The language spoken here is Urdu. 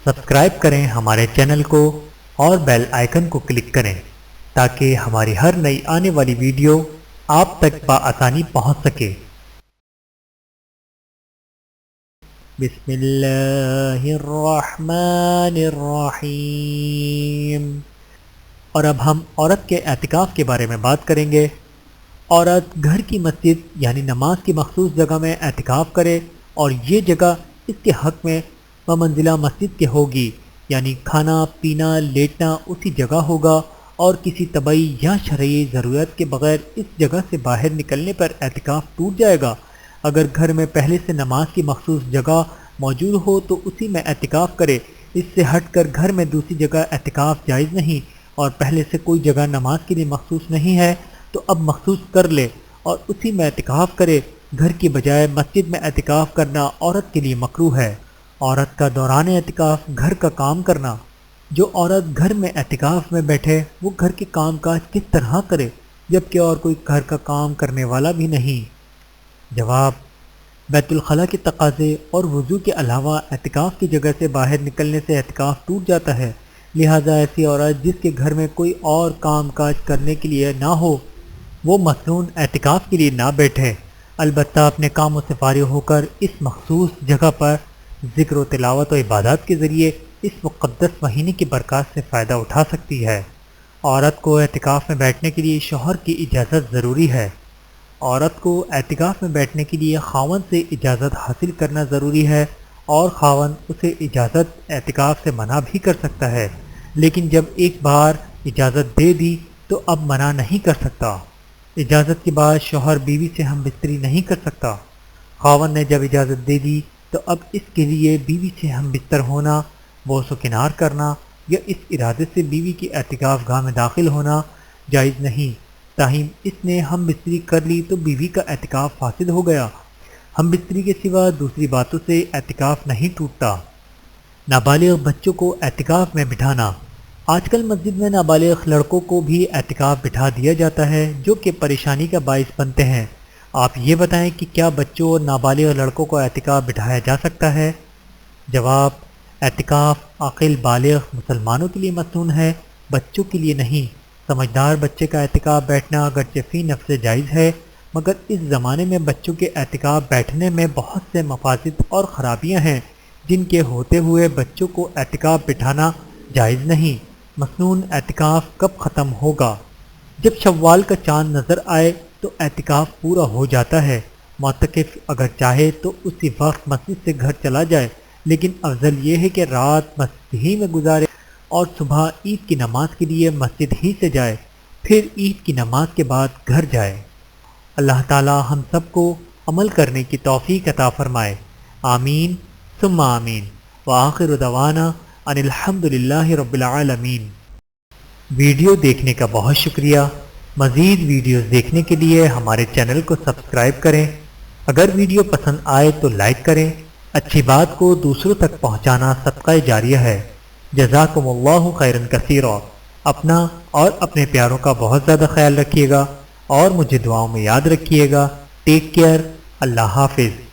سبسکرائب کریں ہمارے چینل کو اور بیل آئیکن کو کلک کریں تاکہ ہماری ہر نئی آنے والی ویڈیو آپ تک بآسانی پہنچ سکے۔ بسم اللہ الرحمن الرحیم۔ اور اب ہم عورت کے اعتکاف کے بارے میں بات کریں گے۔ عورت گھر کی مسجد یعنی نماز کی مخصوص جگہ میں اعتکاف کرے اور یہ جگہ اس کے حق میں بمنزلہ مسجد کے ہوگی، یعنی کھانا پینا لیٹنا اسی جگہ ہوگا اور کسی طبعی یا شرعی ضرورت کے بغیر اس جگہ سے باہر نکلنے پر اعتکاف ٹوٹ جائے گا۔ اگر گھر میں پہلے سے نماز کی مخصوص جگہ موجود ہو تو اسی میں اعتکاف کرے، اس سے ہٹ کر گھر میں دوسری جگہ اعتکاف جائز نہیں، اور پہلے سے کوئی جگہ نماز کے لیے مخصوص نہیں ہے تو اب مخصوص کر لے اور اسی میں اعتکاف کرے۔ گھر کی بجائے مسجد میں اعتکاف کرنا عورت کے لیے مکروہ ہے۔ عورت کا دوران اعتکاف گھر کا کام کرنا۔ جو عورت گھر میں اعتکاف میں بیٹھے وہ گھر کے کام کاج کس طرح کرے جبکہ اور کوئی گھر کا کام کرنے والا بھی نہیں؟ جواب: بیت الخلاء کے تقاضے اور وضو کے علاوہ اعتکاف کی جگہ سے باہر نکلنے سے اعتکاف ٹوٹ جاتا ہے، لہٰذا ایسی عورت جس کے گھر میں کوئی اور کام کاج کرنے کے لیے نہ ہو وہ مصنون اعتکاف کے لیے نہ بیٹھے، البتہ اپنے کاموں سے فارغ ہو کر اس مخصوص جگہ پر ذکر و تلاوت و عبادات کے ذریعے اس مقدس مہینے کی برکات سے فائدہ اٹھا سکتی ہے۔ عورت کو اعتکاف میں بیٹھنے کے لیے شوہر کی اجازت ضروری ہے۔ عورت کو اعتکاف میں بیٹھنے کے لیے خاوند سے اجازت حاصل کرنا ضروری ہے، اور خاوند اسے اجازت اعتکاف سے منع بھی کر سکتا ہے، لیکن جب ایک بار اجازت دے دی تو اب منع نہیں کر سکتا۔ اجازت کے بعد شوہر بیوی سے ہم بستری نہیں کر سکتا۔ خاوند نے جب اجازت دے دی تو اب اس کے لیے بیوی سے ہم بستر ہونا، بوس و کنار کرنا یا اس ارادے سے بیوی کی اعتکاف گاہ میں داخل ہونا جائز نہیں۔ تاہم اس نے ہم بستری کر لی تو بیوی کا اعتکاف فاسد ہو گیا۔ ہم بستری کے سوا دوسری باتوں سے اعتکاف نہیں ٹوٹتا۔ نابالغ بچوں کو اعتکاف میں بٹھانا۔ آج کل مسجد میں نابالغ لڑکوں کو بھی اعتکاف بٹھا دیا جاتا ہے جو کہ پریشانی کا باعث بنتے ہیں۔ آپ یہ بتائیں کہ کیا بچوں اور نابالغ لڑکوں کو اعتکاف بٹھایا جا سکتا ہے؟ جواب: اعتکاف عاقل بالغ مسلمانوں کے لیے مسنون ہے، بچوں کے لیے نہیں۔ سمجھدار بچے کا اعتکاف بیٹھنا اگرچہ فی نفس جائز ہے، مگر اس زمانے میں بچوں کے اعتکاف بیٹھنے میں بہت سے مفاسد اور خرابیاں ہیں جن کے ہوتے ہوئے بچوں کو اعتکاف بٹھانا جائز نہیں۔ مسنون اعتکاف کب ختم ہوگا؟ جب شوال کا چاند نظر آئے تو اعتکاف پورا ہو جاتا ہے۔ معتکف اگر چاہے تو اسی وقت مسجد سے گھر چلا جائے، لیکن افضل یہ ہے کہ رات مسجد ہی میں گزارے اور صبح عید کی نماز کے لیے مسجد ہی سے جائے، پھر عید کی نماز کے بعد گھر جائے۔ اللہ تعالی ہم سب کو عمل کرنے کی توفیق عطا فرمائے، آمین ثم آمین۔ وآخر دعوانا ان الحمدللہ رب العالمین۔ ویڈیو دیکھنے کا بہت شکریہ۔ مزید ویڈیوز دیکھنے کے لیے ہمارے چینل کو سبسکرائب کریں۔ اگر ویڈیو پسند آئے تو لائک کریں۔ اچھی بات کو دوسروں تک پہنچانا صدقہ جاریہ ہے۔ جزاکم اللہ خیرا کثیرا۔ اپنا اور اپنے پیاروں کا بہت زیادہ خیال رکھیے گا اور مجھے دعاؤں میں یاد رکھیے گا۔ Take care. اللہ حافظ۔